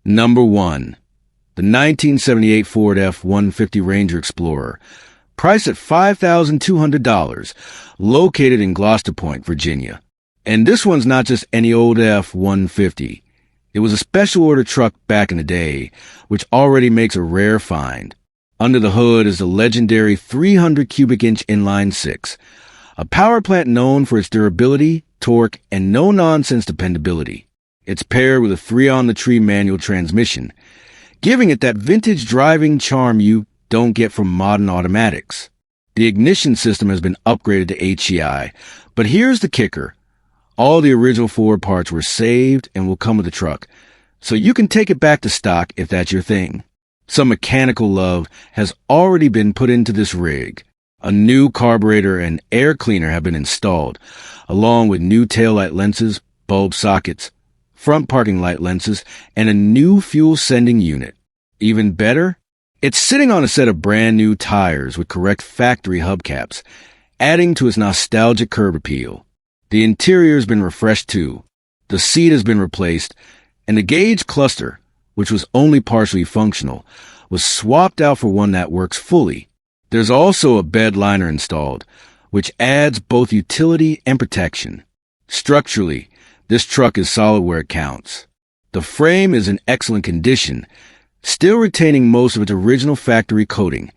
Number 1. The 1978 Ford F-150 Ranger Explorer, priced at $5,200, located in Gloucester Point, Virginia. And this one's not just any old F-150. It was a special order truck back in the day, which already makes a rare find. Under the hood is the legendary 300 cubic inch inline six, a power plant known for its durability, torque, and no-nonsense dependability. It's paired with a 3-on-the-tree manual transmission, giving it that vintage driving charm you don't get from modern automatics. The ignition system has been upgraded to HEI, but here's the kicker. All the original Ford parts were saved and will come with the truck, so you can take it back to stock if that's your thing. Some mechanical love has already been put into this rig. A new carburetor and air cleaner have been installed, along with new taillight lenses, bulb sockets, front parking light lenses, and a new fuel sending unit. Even better, it's sitting on a set of brand new tires with correct factory hubcaps, adding to its nostalgic curb appeal. The interior has been refreshed too. The seat has been replaced, and the gauge cluster, which was only partially functional, was swapped out for one that works fully. There's also a bed liner installed, which adds both utility and protection. Structurally, this truck is solid where it counts. The frame is in excellent condition, still retaining most of its original factory coating,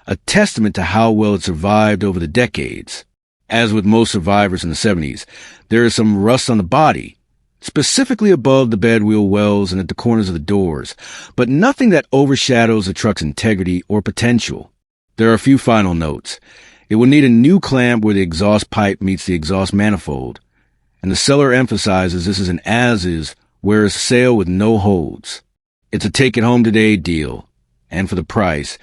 a testament to how well it survived over the decades. As with most survivors in the 70s, there is some rust on the body, specifically above the bed wheel wells and at the corners of the doors, but nothing that overshadows the truck's integrity or potential. There are a few final notes. It will need a new clamp where the exhaust pipe meets the exhaust manifold, and the seller emphasizes this is an as-is, whereas sale with no holds. It's a take-it-home-today deal, and for the price,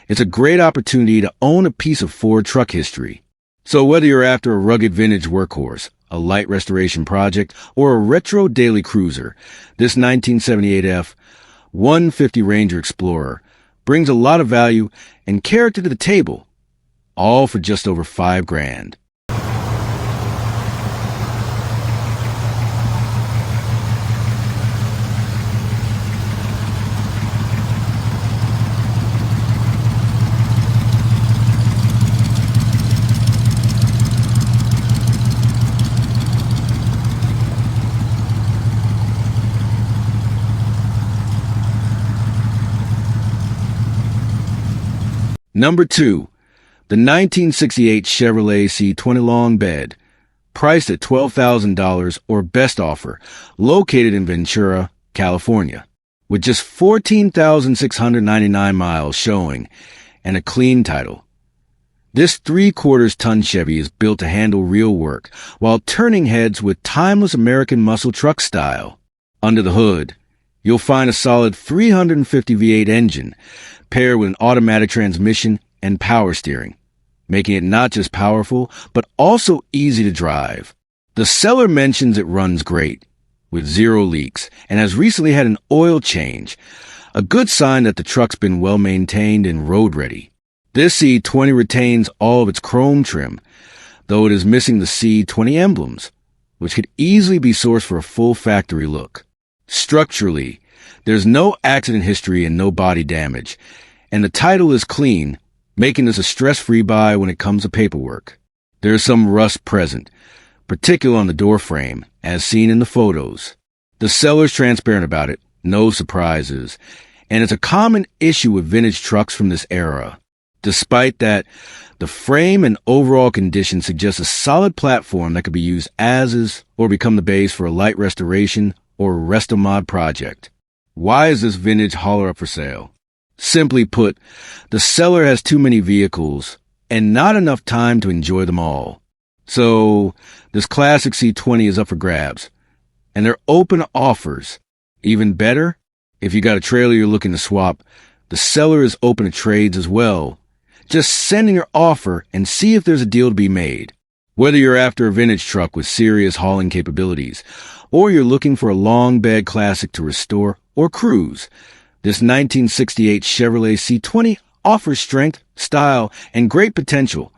it's a great opportunity to own a piece of Ford truck history. So whether you're after a rugged vintage workhorse, a light restoration project, or a retro daily cruiser, this 1978 F-150 Ranger Explorer brings a lot of value and character to the table, all for just over $5,000. Number 2, the 1968 Chevrolet C20 long bed, priced at $12,000 or best offer, located in Ventura, California, with just 14,699 miles showing and a clean title. This 3/4-ton Chevy is built to handle real work while turning heads with timeless American muscle truck style. Under the hood, you'll find a solid 350 V8 engine, paired with an automatic transmission and power steering, making it not just powerful, but also easy to drive. The seller mentions it runs great, with 0 leaks, and has recently had an oil change, a good sign that the truck's been well maintained and road ready. This C20 retains all of its chrome trim, though it is missing the C20 emblems, which could easily be sourced for a full factory look. Structurally, there's no accident history and no body damage, and the title is clean, making this a stress-free buy when it comes to paperwork. There's some rust present, particularly on the door frame, as seen in the photos. The seller's transparent about it, no surprises, and it's a common issue with vintage trucks from this era. Despite that, the frame and overall condition suggest a solid platform that could be used as is or become the base for a light restoration or resto-mod project. Why is this vintage hauler up for sale? Simply put, the seller has too many vehicles and not enough time to enjoy them all. So, this classic C20 is up for grabs, and they're open offers. Even better, if you got a trailer you're looking to swap, the seller is open to trades as well. Just send in your offer and see if there's a deal to be made. Whether you're after a vintage truck with serious hauling capabilities, or you're looking for a long bed classic to restore or cruise, this 1968 Chevrolet C20 offers strength, style, and great potential,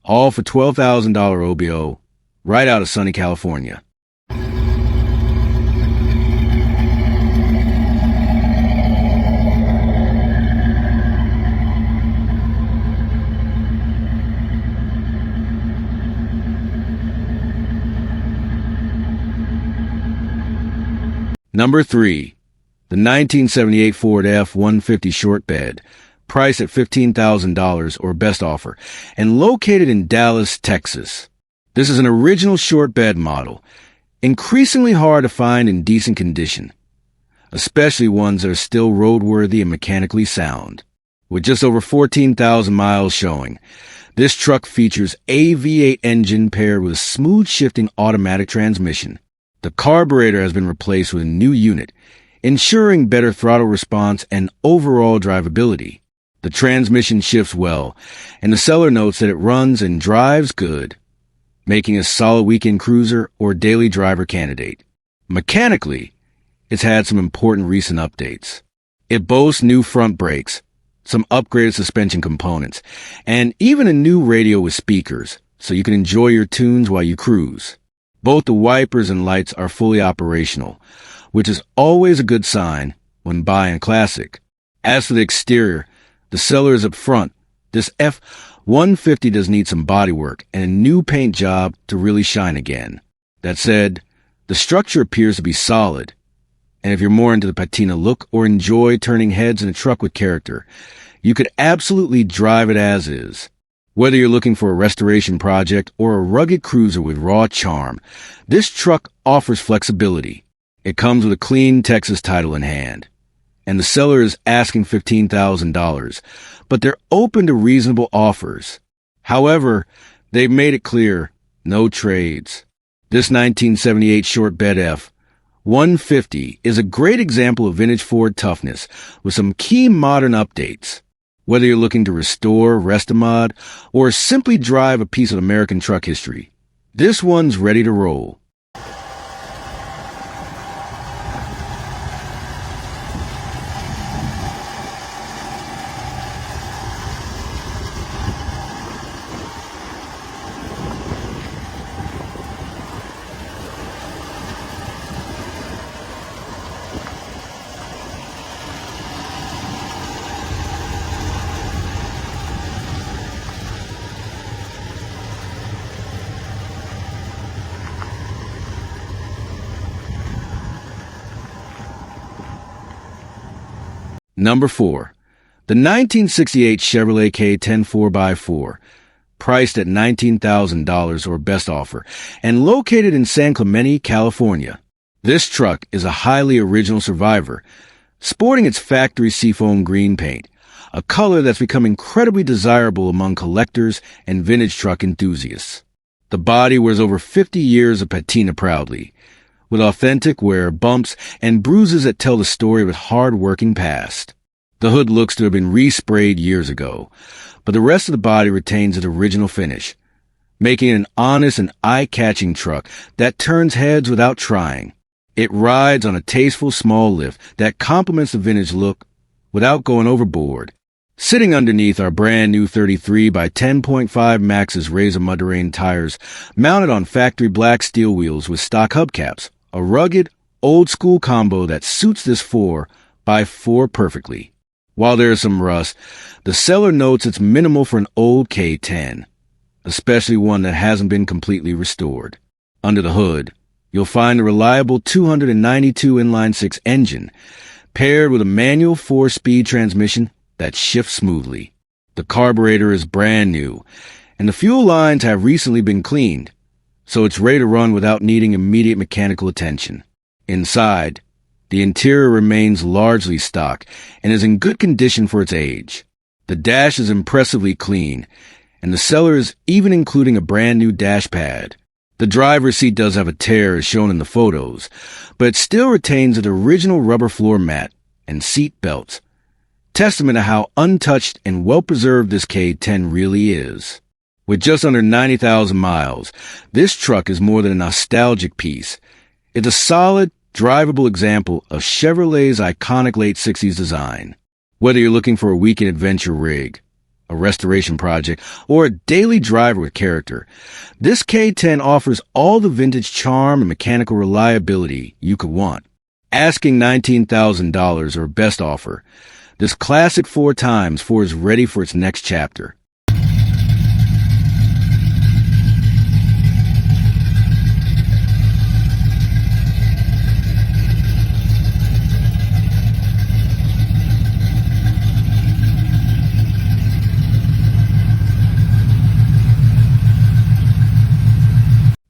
all for $12,000 OBO, right out of sunny California. Number 3. The 1978 Ford F-150 short bed, priced at $15,000 or best offer, and located in Dallas, Texas. This is an original short bed model, increasingly hard to find in decent condition, especially ones that are still roadworthy and mechanically sound. With just over 14,000 miles showing, this truck features a V8 engine paired with a smooth-shifting automatic transmission. The carburetor has been replaced with a new unit, ensuring better throttle response and overall drivability. The transmission shifts well, and the seller notes that it runs and drives good, making a solid weekend cruiser or daily driver candidate. Mechanically, it's had some important recent updates. It boasts new front brakes, some upgraded suspension components, and even a new radio with speakers, so you can enjoy your tunes while you cruise. Both the wipers and lights are fully operational, which is always a good sign when buying a classic. As for the exterior, the seller is up front. This F-150 does need some bodywork and a new paint job to really shine again. That said, the structure appears to be solid, and if you're more into the patina look or enjoy turning heads in a truck with character, you could absolutely drive it as is. Whether you're looking for a restoration project or a rugged cruiser with raw charm, this truck offers flexibility. It comes with a clean Texas title in hand, and the seller is asking $15,000, but they're open to reasonable offers. However, they've made it clear, no trades. This 1978 short bed F-150 is a great example of vintage Ford toughness with some key modern updates. Whether you're looking to restore, rest-a-mod, or simply drive a piece of American truck history, this one's ready to roll. Number 4. The 1968 Chevrolet K10 4x4, priced at $19,000 or best offer, and located in San Clemente, California. This truck is a highly original survivor, sporting its factory seafoam green paint, a color that's become incredibly desirable among collectors and vintage truck enthusiasts. The body wears over 50 years of patina proudly, with authentic wear, bumps, and bruises that tell the story of its hard-working past. The hood looks to have been resprayed years ago, but the rest of the body retains its original finish, making it an honest and eye-catching truck that turns heads without trying. It rides on a tasteful small lift that complements the vintage look without going overboard. Sitting underneath are brand new 33 by 10.5 Maxxis Razor Mud-Terrain tires mounted on factory black steel wheels with stock hubcaps, a rugged, old-school combo that suits this 4x4 perfectly. While there is some rust, the seller notes it's minimal for an old K10, especially one that hasn't been completely restored. Under the hood, you'll find a reliable 292 inline-six engine, paired with a manual 4-speed transmission that shifts smoothly. The carburetor is brand new, and the fuel lines have recently been cleaned, so it's ready to run without needing immediate mechanical attention. Inside, the interior remains largely stock and is in good condition for its age. The dash is impressively clean, and the seller is even including a brand new dash pad. The driver's seat does have a tear as shown in the photos, but it still retains its original rubber floor mat and seat belts, testament to how untouched and well-preserved this K10 really is. With just under 90,000 miles, this truck is more than a nostalgic piece. It's a solid, drivable example of Chevrolet's iconic late 60s design. Whether you're looking for a weekend adventure rig, a restoration project, or a daily driver with character, this K10 offers all the vintage charm and mechanical reliability you could want. Asking $19,000 or best offer, this classic 4x4 is ready for its next chapter.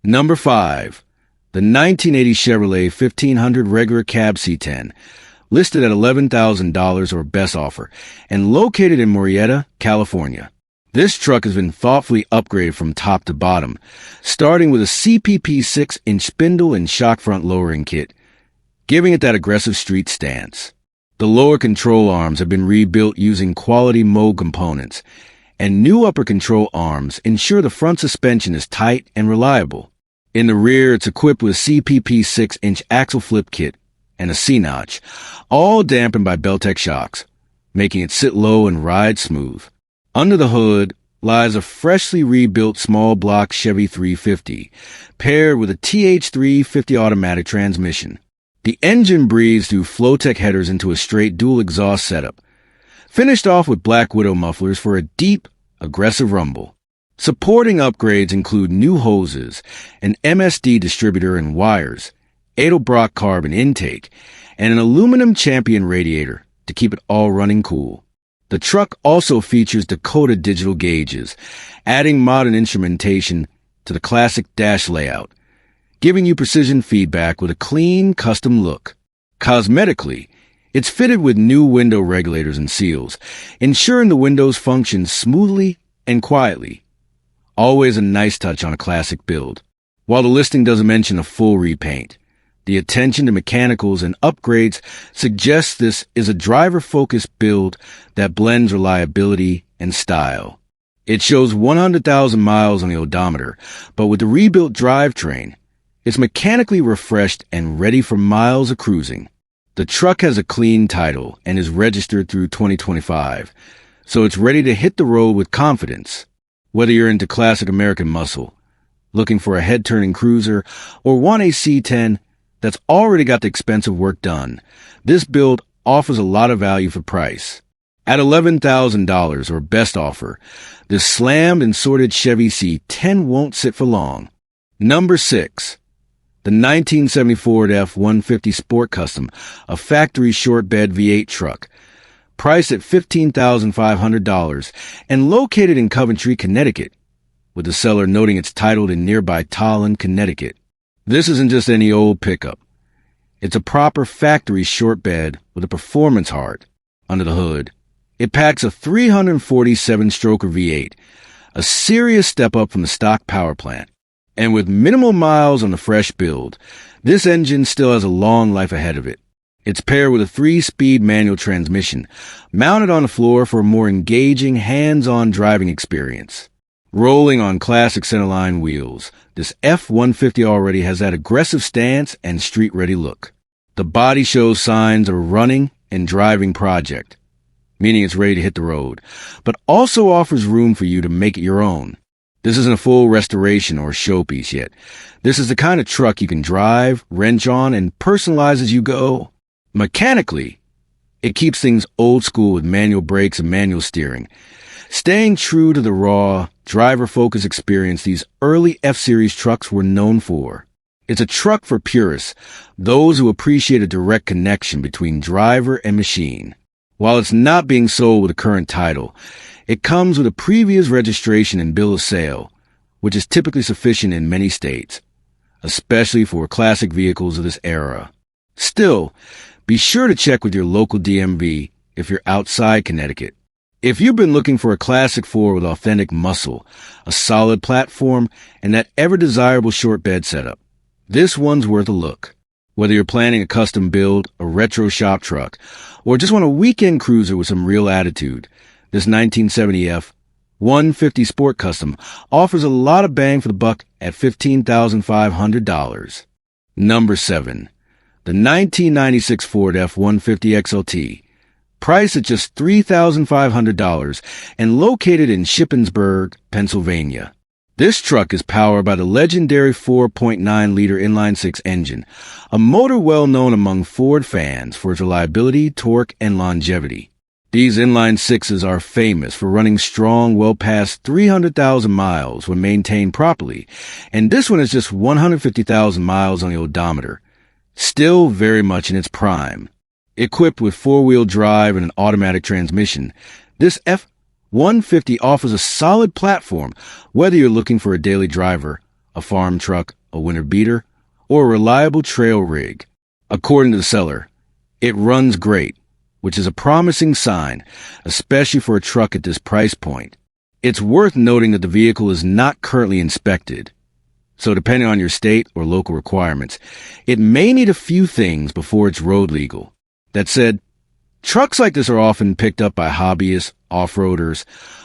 Number 5. The 1980 Chevrolet 1500 regular cab C10, listed at $11,000 or best offer, and located in Murrieta, California. This truck has been thoughtfully upgraded from top to bottom, starting with a CPP 6-inch spindle and shock front lowering kit, giving it that aggressive street stance. The lower control arms have been rebuilt using quality mold components, and new upper control arms ensure the front suspension is tight and reliable. In the rear, it's equipped with a CPP 6-inch axle flip kit and a C-notch, all dampened by Beltec shocks, making it sit low and ride smooth. Under the hood lies a freshly rebuilt small block Chevy 350, paired with a TH350 automatic transmission. The engine breathes through Flowtech headers into a straight dual exhaust setup, finished off with Black Widow mufflers for a deep, aggressive rumble. Supporting upgrades include new hoses, an MSD distributor and wires, Edelbrock carbon intake, and an aluminum Champion radiator to keep it all running cool. The truck also features Dakota digital gauges, adding modern instrumentation to the classic dash layout, giving you precision feedback with a clean, custom look. Cosmetically, it's fitted with new window regulators and seals, ensuring the windows function smoothly and quietly. Always a nice touch on a classic build. While the listing doesn't mention a full repaint, the attention to mechanicals and upgrades suggests this is a driver-focused build that blends reliability and style. It shows 100,000 miles on the odometer, but with the rebuilt drivetrain, it's mechanically refreshed and ready for miles of cruising. The truck has a clean title and is registered through 2025, so it's ready to hit the road with confidence. Whether you're into classic American muscle, looking for a head-turning cruiser, or want a C10 that's already got the expensive work done, this build offers a lot of value for price. At $11,000 or best offer, this slammed and sorted Chevy C10 won't sit for long. Number 6. The 1974 F-150 Sport Custom, a factory short bed V8 truck, priced at $15,500 and located in Coventry, Connecticut, with the seller noting it's titled in nearby Tolland, Connecticut. This isn't just any old pickup. It's a proper factory short bed with a performance heart. Under the hood, it packs a 347-stroker V8, a serious step up from the stock power plant. And with minimal miles on the fresh build, this engine still has a long life ahead of it. It's paired with a 3-speed manual transmission, mounted on the floor for a more engaging, hands-on driving experience. Rolling on classic centerline wheels, this F-150 already has that aggressive stance and street-ready look. The body shows signs of a running and driving project, meaning it's ready to hit the road, but also offers room for you to make it your own. This isn't a full restoration or showpiece yet. This is the kind of truck you can drive, wrench on, and personalize as you go. Mechanically, it keeps things old school with manual brakes and manual steering, staying true to the raw, driver-focused experience these early F-Series trucks were known for. It's a truck for purists, those who appreciate a direct connection between driver and machine. While it's not being sold with a current title, it comes with a previous registration and bill of sale, which is typically sufficient in many states, especially for classic vehicles of this era. Still, be sure to check with your local DMV if you're outside Connecticut. If you've been looking for a classic 4 with authentic muscle, a solid platform, and that ever-desirable short bed setup, this one's worth a look. Whether you're planning a custom build, a retro shop truck, or just want a weekend cruiser with some real attitude, this 1970 F-150 Sport Custom offers a lot of bang for the buck at $15,500. Number 7. The 1996 Ford F-150 XLT, priced at just $3,500 and located in Shippensburg, Pennsylvania. This truck is powered by the legendary 4.9-liter inline-six engine, a motor well known among Ford fans for its reliability, torque, and longevity. These inline-sixes are famous for running strong well past 300,000 miles when maintained properly, and this one is just 150,000 miles on the odometer, still very much in its prime. Equipped with four-wheel drive and an automatic transmission, this F-150 offers a solid platform whether you're looking for a daily driver, a farm truck, a winter beater, or a reliable trail rig. According to the seller, it runs great, which is a promising sign, especially for a truck at this price point. It's worth noting that the vehicle is not currently inspected, so depending on your state or local requirements, it may need a few things before it's road legal. That said, trucks like this are often picked up by hobbyists, off-roaders,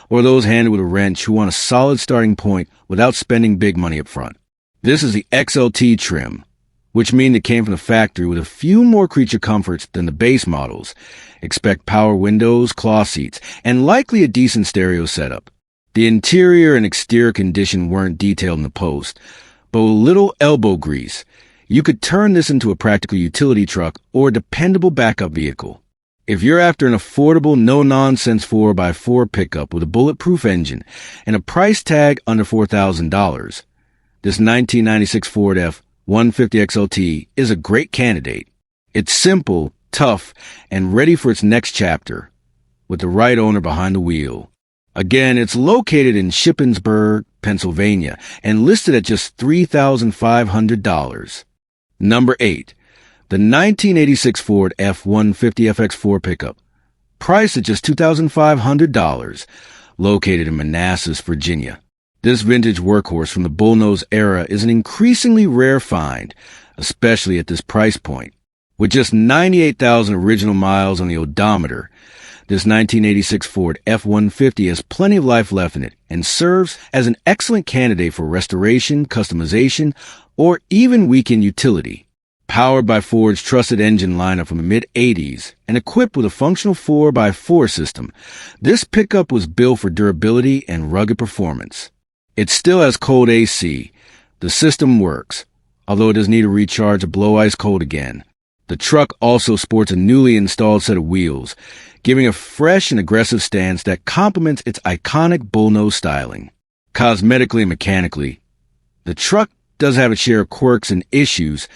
or those handed with a wrench who want a solid starting point without spending big money up front. This is the XLT trim, which means it came from the factory with a few more creature comforts than the base models. Expect power windows, cloth seats, and likely a decent stereo setup. The interior and exterior condition weren't detailed in the post, but with little elbow grease, you could turn this into a practical utility truck or a dependable backup vehicle. If you're after an affordable, no-nonsense 4x4 pickup with a bulletproof engine and a price tag under $4,000, this 1996 Ford F-150 XLT is a great candidate. It's simple, tough, and ready for its next chapter, with the right owner behind the wheel. Again, it's located in Shippensburg, Pennsylvania, and listed at just $3,500. Number 8. The 1986 Ford F-150 FX4 pickup, priced at just $2,500, located in Manassas, Virginia. This vintage workhorse from the bullnose era is an increasingly rare find, especially at this price point. With just 98,000 original miles on the odometer, this 1986 Ford F-150 has plenty of life left in it and serves as an excellent candidate for restoration, customization, or even weekend utility. Powered by Ford's trusted engine lineup from the mid-'80s and equipped with a functional 4x4 system, this pickup was built for durability and rugged performance. It still has cold AC. The system works, although it does need a recharge to blow ice cold again. The truck also sports a newly installed set of wheels, giving a fresh and aggressive stance that complements its iconic bullnose styling. Cosmetically and mechanically, the truck does have its share of quirks and issues,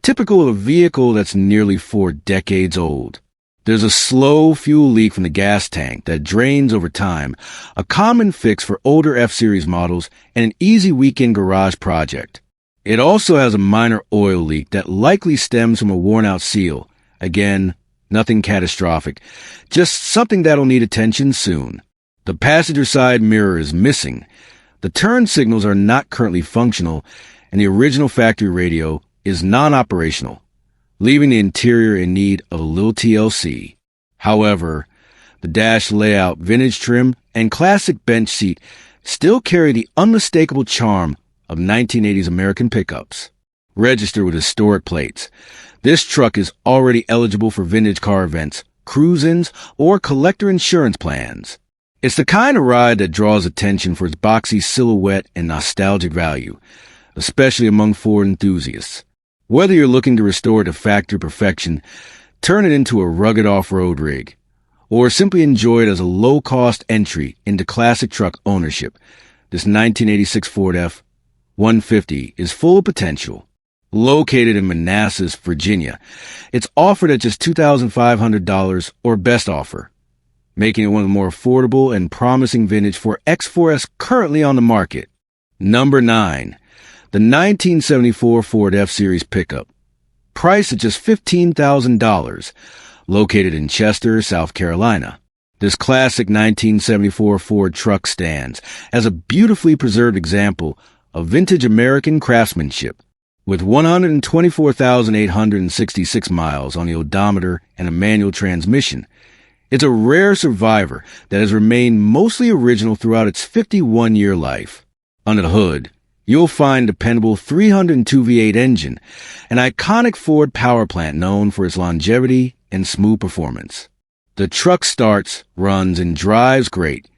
typical of a vehicle that's nearly 4 decades old. There's a slow fuel leak from the gas tank that drains over time, a common fix for older F-Series models and an easy weekend garage project. It also has a minor oil leak that likely stems from a worn-out seal. Again, nothing catastrophic, just something that'll need attention soon. The passenger side mirror is missing. The turn signals are not currently functional, and the original factory radio is non-operational, leaving the interior in need of a little TLC. However, the dash layout, vintage trim, and classic bench seat still carry the unmistakable charm of 1980s American pickups. Registered with historic plates, this truck is already eligible for vintage car events, cruise-ins, or collector insurance plans. It's the kind of ride that draws attention for its boxy silhouette and nostalgic value, especially among Ford enthusiasts. Whether you're looking to restore it to factory perfection, turn it into a rugged off-road rig, or simply enjoy it as a low-cost entry into classic truck ownership, this 1986 Ford F-150 is full of potential. Located in Manassas, Virginia, it's offered at just $2,500 or best offer, making it one of the more affordable and promising vintage Ford X4S currently on the market. Number 9. The 1974 Ford F-Series pickup, priced at just $15,000, located in Chester, South Carolina. This classic 1974 Ford truck stands as a beautifully preserved example of vintage American craftsmanship. With 124,866 miles on the odometer and a manual transmission, it's a rare survivor that has remained mostly original throughout its 51-year life. Under the hood, you'll find a dependable 302 V8 engine, an iconic Ford power plant known for its longevity and smooth performance. The truck starts, runs, and drives great,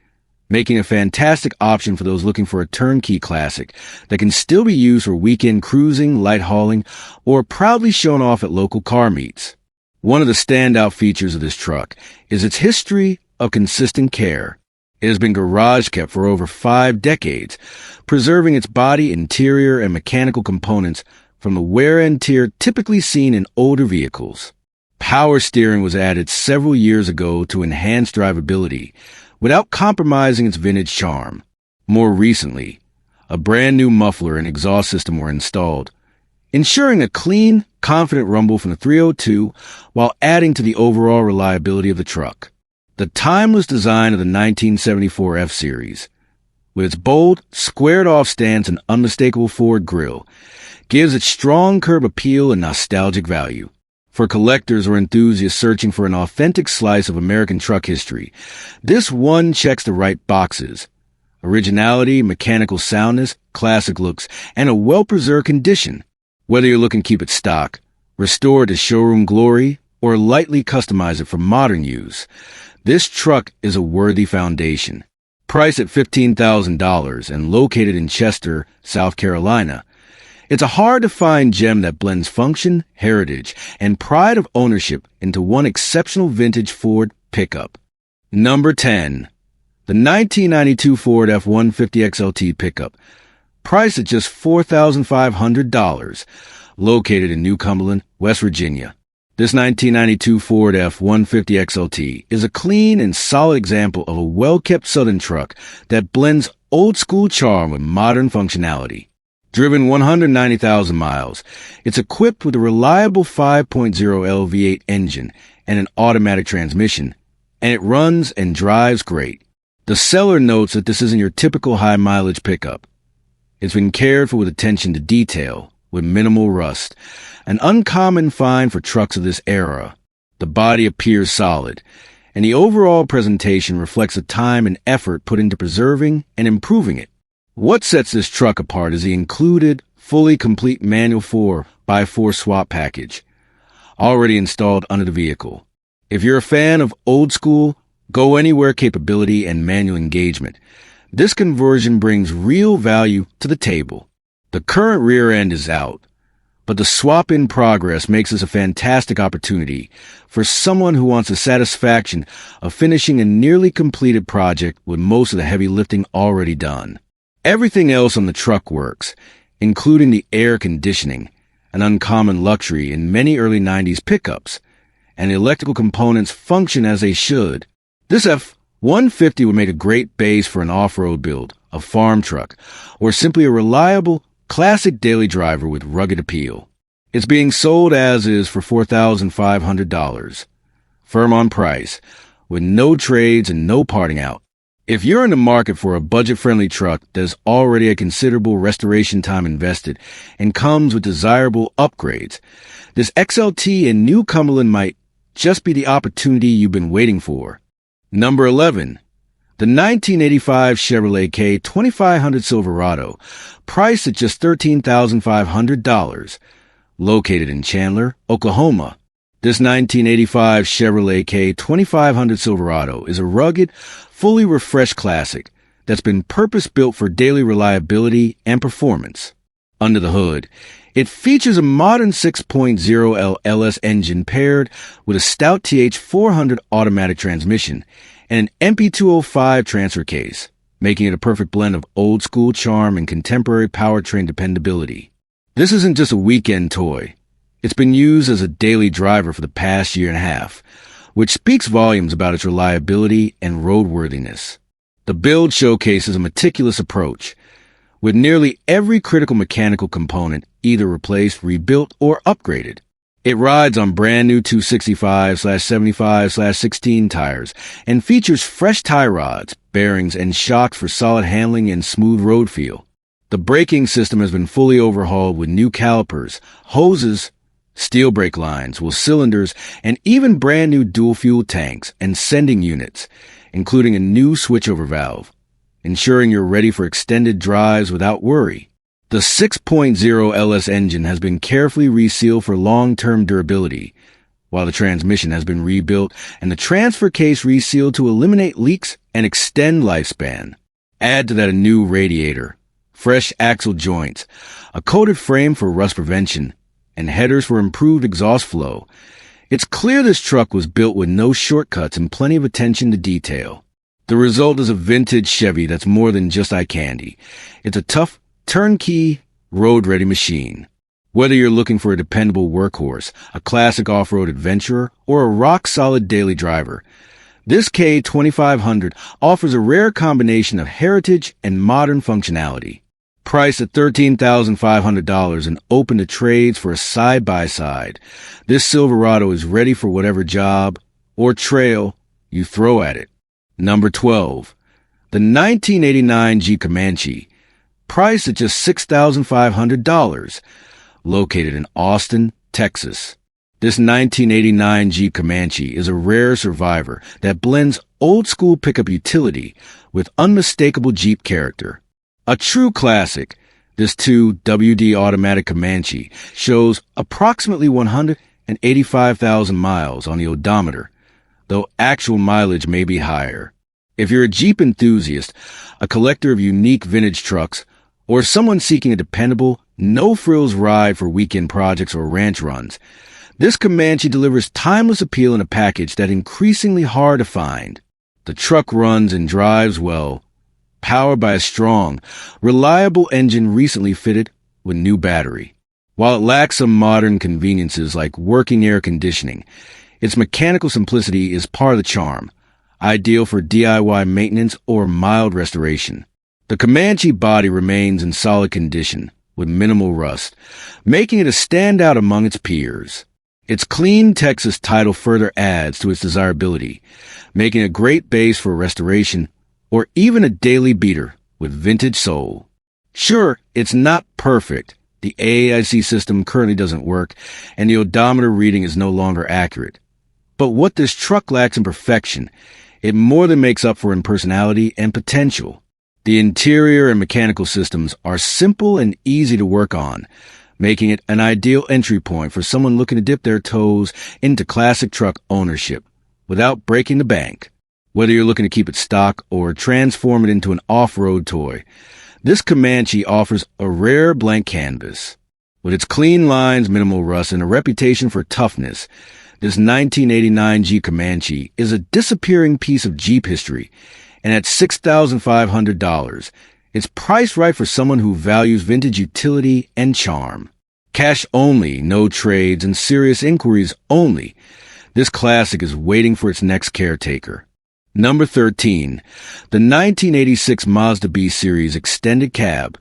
making a fantastic option for those looking for a turnkey classic that can still be used for weekend cruising, light hauling, or proudly shown off at local car meets. One of the standout features of this truck is its history of consistent care. It has been garage kept for over 5 decades, preserving its body, interior, and mechanical components from the wear and tear typically seen in older vehicles. Power steering was added several years ago to enhance drivability, without compromising its vintage charm. More recently, A brand new muffler and exhaust system were installed, ensuring a clean, confident rumble from the 302 while adding to the overall reliability of the truck. The timeless design of the 1974 F-Series, with its bold, squared-off stance and unmistakable forward grille, gives it strong curb appeal and nostalgic value. For collectors or enthusiasts searching for an authentic slice of American truck history, this one checks the right boxes: originality, mechanical soundness, classic looks, and a well-preserved condition. Whether you're looking to keep it stock, restore it to showroom glory, or lightly customize it for modern use, this truck is a worthy foundation. Priced at $15,000 and located in Chester, South Carolina, it's a hard-to-find gem that blends function, heritage, and pride of ownership into one exceptional vintage Ford pickup. Number 10. The 1992 Ford F-150 XLT pickup, priced at just $4,500, located in New Cumberland, West Virginia. This 1992 Ford F-150 XLT is a clean and solid example of a well-kept Southern truck that blends old-school charm with modern functionality. Driven 190,000 miles, it's equipped with a reliable 5.0L V8 engine and an automatic transmission, and it runs and drives great. The seller notes that this isn't your typical high-mileage pickup. It's been cared for with attention to detail, with minimal rust, an uncommon find for trucks of this era. The body appears solid, and the overall presentation reflects the time and effort put into preserving and improving it. What sets this truck apart is the included, fully complete manual 4x4 swap package, already installed under the vehicle. If you're a fan of old-school, go-anywhere capability and manual engagement, this conversion brings real value to the table. The current rear end is out, but the swap in progress makes this a fantastic opportunity for someone who wants the satisfaction of finishing a nearly completed project with most of the heavy lifting already done. Everything else on the truck works, including the air conditioning, an uncommon luxury in many early 90s pickups, and the electrical components function as they should. This F-150 would make a great base for an off-road build, a farm truck, or simply a reliable, classic daily driver with rugged appeal. It's being sold as is for $4,500. Firm on price, with no trades and no parting out. If you're in the market for a budget-friendly truck that's already a considerable restoration time invested and comes with desirable upgrades, this XLT in New Cumberland might just be the opportunity you've been waiting for. Number 11. The 1985 Chevrolet K2500 Silverado, priced at just $13,500, located in Chandler, Oklahoma. This 1985 Chevrolet K2500 Silverado is a rugged, fully refreshed classic that's been purpose-built for daily reliability and performance. Under the hood, it features a modern 6.0L LS engine paired with a stout TH400 automatic transmission and an MP205 transfer case, making it a perfect blend of old-school charm and contemporary powertrain dependability. This isn't just a weekend toy. It's been used as a daily driver for the past year and a half, which speaks volumes about its reliability and roadworthiness. The build showcases a meticulous approach, with nearly every critical mechanical component either replaced, rebuilt, or upgraded. It rides on brand new 265/75/16 tires and features fresh tie rods, bearings, and shocks for solid handling and smooth road feel. The braking system has been fully overhauled with new calipers, hoses, steel brake lines with cylinders, and even brand new dual-fuel tanks and sending units, including a new switchover valve, ensuring you're ready for extended drives without worry. The 6.0 LS engine has been carefully resealed for long-term durability, while the transmission has been rebuilt and the transfer case resealed to eliminate leaks and extend lifespan. Add to that a new radiator, fresh axle joints, a coated frame for rust prevention, and headers for improved exhaust flow. It's clear this truck was built with no shortcuts and plenty of attention to detail. The result is a vintage Chevy that's more than just eye candy. It's a tough, turnkey, road-ready machine. Whether you're looking for a dependable workhorse, a classic off-road adventurer, or a rock-solid daily driver, this K2500 offers a rare combination of heritage and modern functionality. Priced at $13,500 and open to trades for a side-by-side, this Silverado is ready for whatever job or trail you throw at it. Number 12. The 1989 Jeep Comanche, priced at just $6,500, located in Austin, Texas. This 1989 Jeep Comanche is a rare survivor that blends old-school pickup utility with unmistakable Jeep character. A true classic, this 2WD automatic Comanche shows approximately 185,000 miles on the odometer, though actual mileage may be higher. If you're a Jeep enthusiast, a collector of unique vintage trucks, or someone seeking a dependable, no-frills ride for weekend projects or ranch runs, this Comanche delivers timeless appeal in a package that's increasingly hard to find. The truck runs and drives well, powered by a strong, reliable engine recently fitted with new battery. While it lacks some modern conveniences like working air conditioning, its mechanical simplicity is part of the charm, ideal for DIY maintenance or mild restoration. The Comanche body remains in solid condition, with minimal rust, making it a standout among its peers. Its clean Texas title further adds to its desirability, making a great base for restoration or even a daily beater with vintage soul. Sure, it's not perfect. The AAIC system currently doesn't work, and the odometer reading is no longer accurate. But what this truck lacks in perfection, it more than makes up for in personality and potential. The interior and mechanical systems are simple and easy to work on, making it an ideal entry point for someone looking to dip their toes into classic truck ownership without breaking the bank. Whether you're looking to keep it stock or transform it into an off-road toy, this Comanche offers a rare blank canvas. With its clean lines, minimal rust, and a reputation for toughness, this 1989 Jeep Comanche is a disappearing piece of Jeep history, and at $6,500, it's priced right for someone who values vintage utility and charm. Cash only, no trades, and serious inquiries only. This classic is waiting for its next caretaker. Number 13. The 1986 Mazda B Series Extended Cab,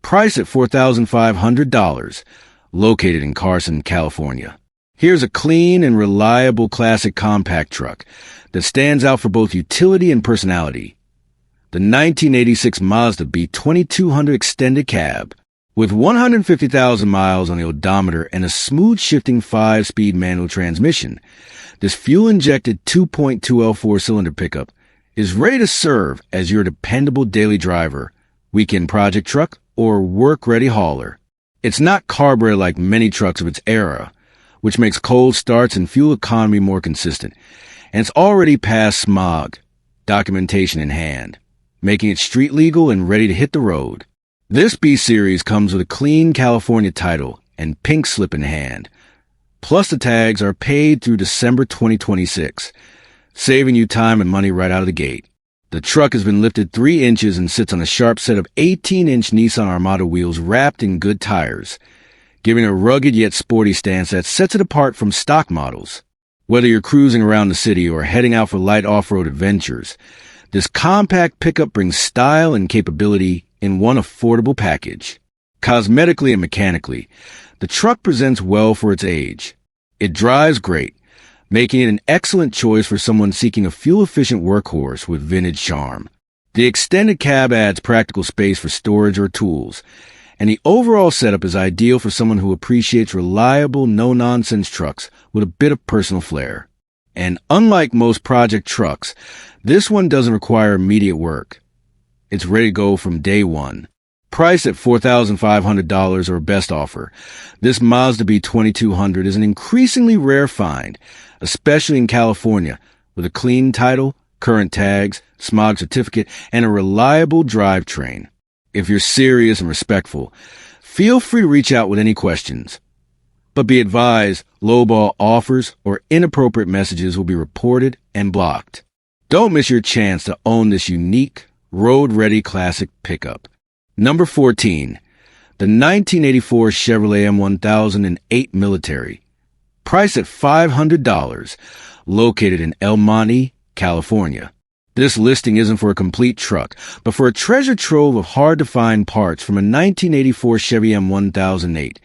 priced at $4,500, located in Carson, California. Here's a clean and reliable classic compact truck that stands out for both utility and personality. The 1986 Mazda B 2200 Extended Cab, with 150,000 miles on the odometer and a smooth-shifting 5-speed manual transmission, this fuel-injected 2.2 L4 cylinder pickup is ready to serve as your dependable daily driver, weekend project truck, or work-ready hauler. It's not carbureted like many trucks of its era, which makes cold starts and fuel economy more consistent, and it's already past smog, documentation in hand, making it street legal and ready to hit the road. This B-Series comes with a clean California title and pink slip in hand, plus the tags are paid through December 2026, saving you time and money right out of the gate. The truck has been lifted 3 inches and sits on a sharp set of 18-inch Nissan Armada wheels wrapped in good tires, giving a rugged yet sporty stance that sets it apart from stock models. Whether you're cruising around the city or heading out for light off-road adventures, this compact pickup brings style and capability in one affordable package. Cosmetically and mechanically, the truck presents well for its age. It drives great, making it an excellent choice for someone seeking a fuel-efficient workhorse with vintage charm. The extended cab adds practical space for storage or tools, and the overall setup is ideal for someone who appreciates reliable, no-nonsense trucks with a bit of personal flair. And unlike most project trucks, this one doesn't require immediate work. It's ready to go from day one. Priced at $4,500 or best offer, this Mazda B 2200 is an increasingly rare find, especially in California, with a clean title, current tags, smog certificate, and a reliable drivetrain. If you're serious and respectful, feel free to reach out with any questions. But be advised, lowball offers or inappropriate messages will be reported and blocked. Don't miss your chance to own this unique, road-ready classic pickup. Number 14. The 1984 Chevrolet M1008 Military, priced at $500, located in El Monte, California. This listing isn't for a complete truck, but for a treasure trove of hard-to-find parts from a 1984 Chevy M1008,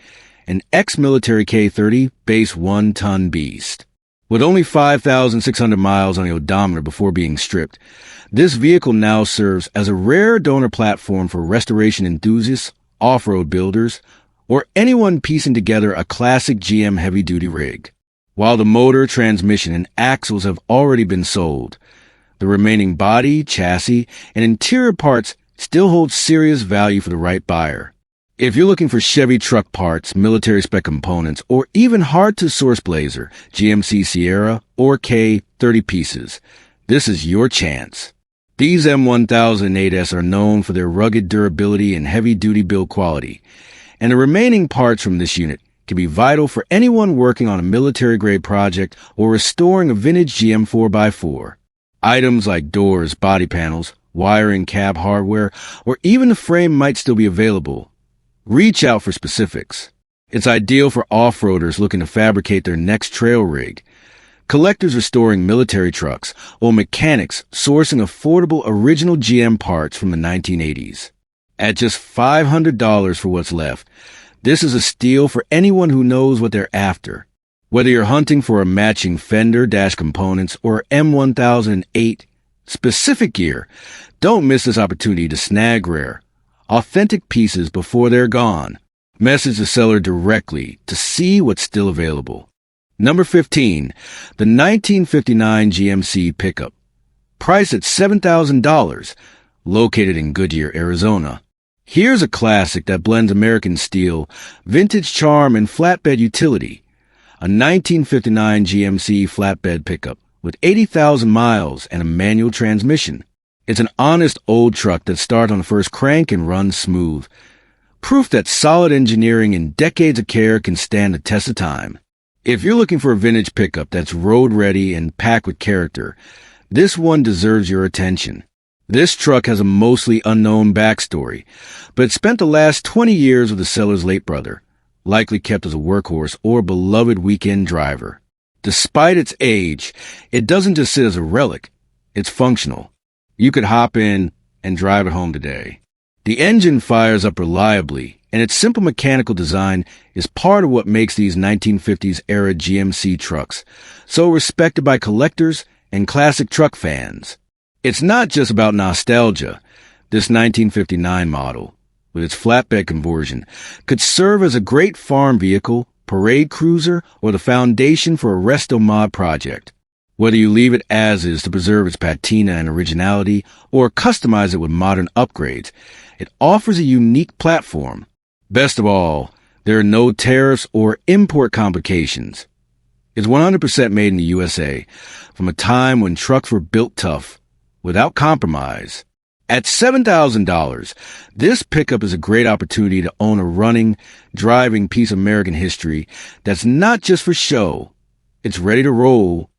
an ex-military K30 base 1-ton beast. With only 5,600 miles on the odometer before being stripped, this vehicle now serves as a rare donor platform for restoration enthusiasts, off-road builders, or anyone piecing together a classic GM heavy-duty rig. While the motor, transmission, and axles have already been sold, the remaining body, chassis, and interior parts still hold serious value for the right buyer. If you're looking for Chevy truck parts, military-spec components, or even hard-to-source Blazer, GMC Sierra, or K30 pieces, this is your chance. These M1008s are known for their rugged durability and heavy-duty build quality, and the remaining parts from this unit can be vital for anyone working on a military-grade project or restoring a vintage GM 4x4. Items like doors, body panels, wiring, cab hardware, or even the frame might still be available. Reach out for specifics. It's ideal for off-roaders looking to fabricate their next trail rig, collectors restoring military trucks, or mechanics sourcing affordable original GM parts from the 1980s. At just $500 for what's left, this is a steal for anyone who knows what they're after. Whether you're hunting for a matching fender, dash components, or M1008 specific gear, don't miss this opportunity to snag rare, authentic pieces before they're gone. Message the seller directly to see what's still available. Number 15, the 1959 GMC pickup. Priced at $7,000, located in Goodyear, Arizona. Here's a classic that blends American steel, vintage charm, and flatbed utility. A 1959 GMC flatbed pickup with 80,000 miles and a manual transmission. It's an honest old truck that starts on the first crank and runs smooth. Proof that solid engineering and decades of care can stand the test of time. If you're looking for a vintage pickup that's road-ready and packed with character, this one deserves your attention. This truck has a mostly unknown backstory, but it spent the last 20 years with the seller's late brother, likely kept as a workhorse or beloved weekend driver. Despite its age, it doesn't just sit as a relic, it's functional. You could hop in and drive it home today. The engine fires up reliably, and its simple mechanical design is part of what makes these 1950s-era GMC trucks so respected by collectors and classic truck fans. It's not just about nostalgia. This 1959 model, with its flatbed conversion, could serve as a great farm vehicle, parade cruiser, or the foundation for a resto mod project. Whether you leave it as is to preserve its patina and originality, or customize it with modern upgrades, it offers a unique platform. Best of all, there are no tariffs or import complications. It's 100% made in the USA, from a time when trucks were built tough, without compromise. At $7,000, this pickup is a great opportunity to own a running, driving piece of American history that's not just for show. It's ready to roll